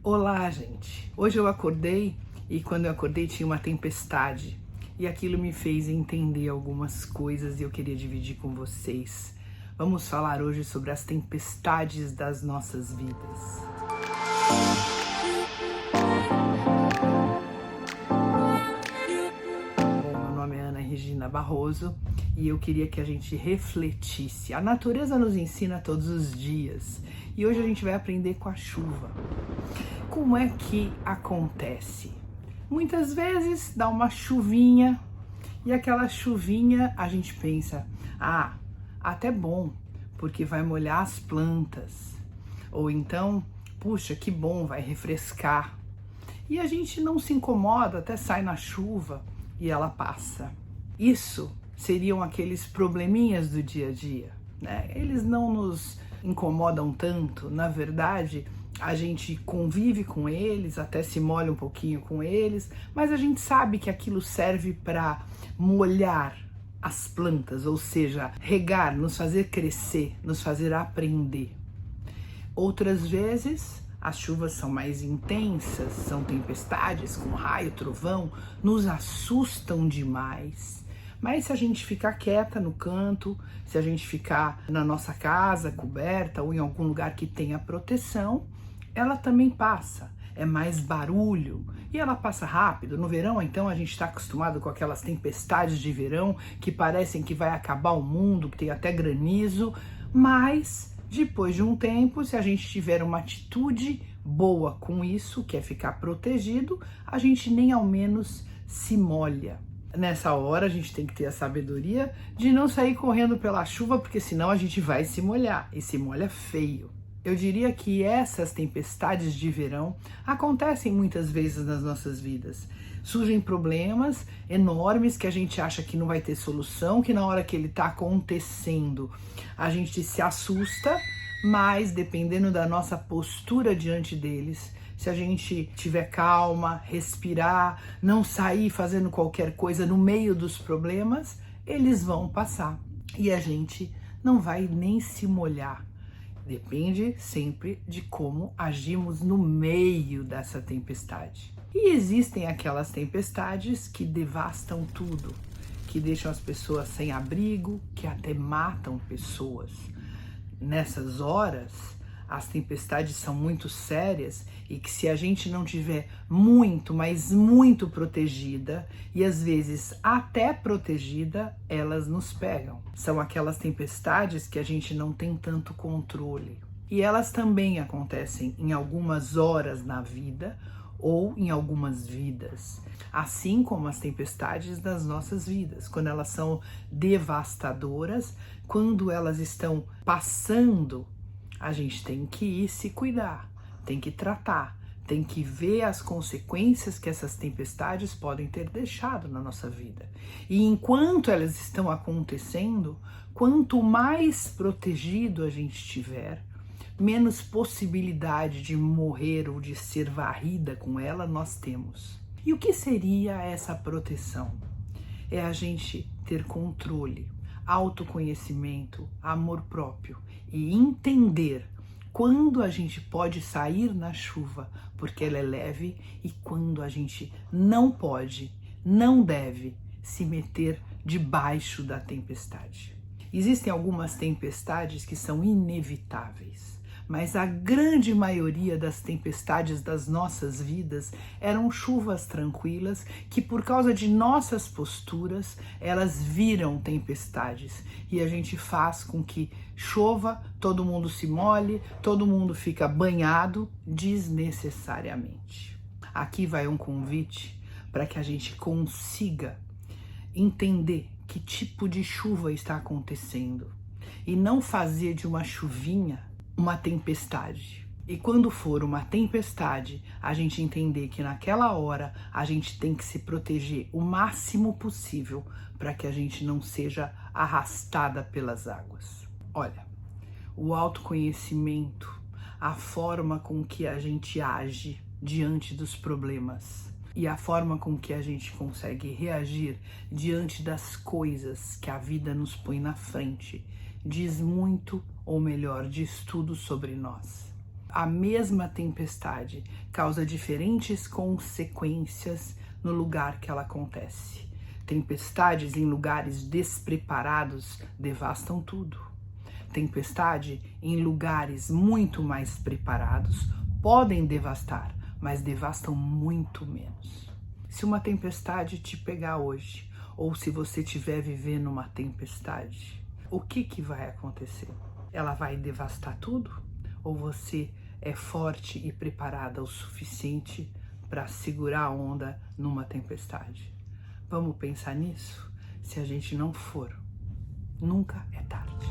Olá, gente! Hoje eu acordei e quando eu acordei tinha uma tempestade e aquilo me fez entender algumas coisas e eu queria dividir com vocês. Vamos falar hoje sobre as tempestades das nossas vidas. Bom, meu nome é Ana Regina Barroso e eu queria que a gente refletisse. A natureza nos ensina todos os dias e hoje a gente vai aprender com a chuva. Como é que acontece? Muitas vezes dá uma chuvinha e aquela chuvinha a gente pensa, até bom, porque vai molhar as plantas. Ou então, puxa, que bom, vai refrescar. E a gente não se incomoda, até sai na chuva e ela passa. Isso seriam aqueles probleminhas do dia a dia, né? Eles não nos incomodam tanto, na verdade, a gente convive com eles, até se molha um pouquinho com eles, mas a gente sabe que aquilo serve para molhar as plantas, ou seja, regar, nos fazer crescer, nos fazer aprender. Outras vezes, as chuvas são mais intensas, são tempestades com raio, trovão, nos assustam demais. Mas se a gente ficar quieta no canto, se a gente ficar na nossa casa coberta ou em algum lugar que tenha proteção, ela também passa. É mais barulho e ela passa rápido. No verão, então, a gente está acostumado com aquelas tempestades de verão que parecem que vai acabar o mundo, que tem até granizo, mas depois de um tempo, se a gente tiver uma atitude boa com isso, que é ficar protegido, a gente nem ao menos se molha. Nessa hora a gente tem que ter a sabedoria de não sair correndo pela chuva, porque senão a gente vai se molhar, e se molha feio. Eu diria que essas tempestades de verão acontecem muitas vezes nas nossas vidas. Surgem problemas enormes que a gente acha que não vai ter solução, que na hora que ele está acontecendo a gente se assusta, mas dependendo da nossa postura diante deles, se a gente tiver calma, respirar, não sair fazendo qualquer coisa no meio dos problemas, eles vão passar e a gente não vai nem se molhar. Depende sempre de como agimos no meio dessa tempestade. E existem aquelas tempestades que devastam tudo, que deixam as pessoas sem abrigo, que até matam pessoas. Nessas horas, as tempestades são muito sérias e que se a gente não tiver muito, mas muito protegida e às vezes até protegida, elas nos pegam. São aquelas tempestades que a gente não tem tanto controle. E elas também acontecem em algumas horas na vida ou em algumas vidas, assim como as tempestades das nossas vidas, quando elas são devastadoras, quando elas estão passando, a gente tem que ir se cuidar, tem que tratar, tem que ver as consequências que essas tempestades podem ter deixado na nossa vida. E enquanto elas estão acontecendo, quanto mais protegido a gente tiver, menos possibilidade de morrer ou de ser varrida com ela nós temos. E o que seria essa proteção? É a gente ter controle, autoconhecimento, amor próprio e entender quando a gente pode sair na chuva porque ela é leve e quando a gente não pode, não deve se meter debaixo da tempestade. Existem algumas tempestades que são inevitáveis, mas a grande maioria das tempestades das nossas vidas eram chuvas tranquilas que, por causa de nossas posturas, elas viram tempestades e a gente faz com que chova, todo mundo se molhe, todo mundo fica banhado desnecessariamente. Aqui vai um convite para que a gente consiga entender que tipo de chuva está acontecendo e não fazer de uma chuvinha uma tempestade. E quando for uma tempestade, a gente entender que naquela hora a gente tem que se proteger o máximo possível para que a gente não seja arrastada pelas águas. Olha, o autoconhecimento, a forma com que a gente age diante dos problemas e a forma com que a gente consegue reagir diante das coisas que a vida nos põe na frente diz muito, ou melhor, diz tudo sobre nós. A mesma tempestade causa diferentes consequências no lugar que ela acontece. Tempestades em lugares despreparados devastam tudo. Tempestade em lugares muito mais preparados podem devastar, mas devastam muito menos. Se uma tempestade te pegar hoje, ou se você estiver vivendo uma tempestade, o que vai acontecer? Ela vai devastar tudo? Ou você é forte e preparada o suficiente para segurar a onda numa tempestade? Vamos pensar nisso? Se a gente não for, nunca é tarde.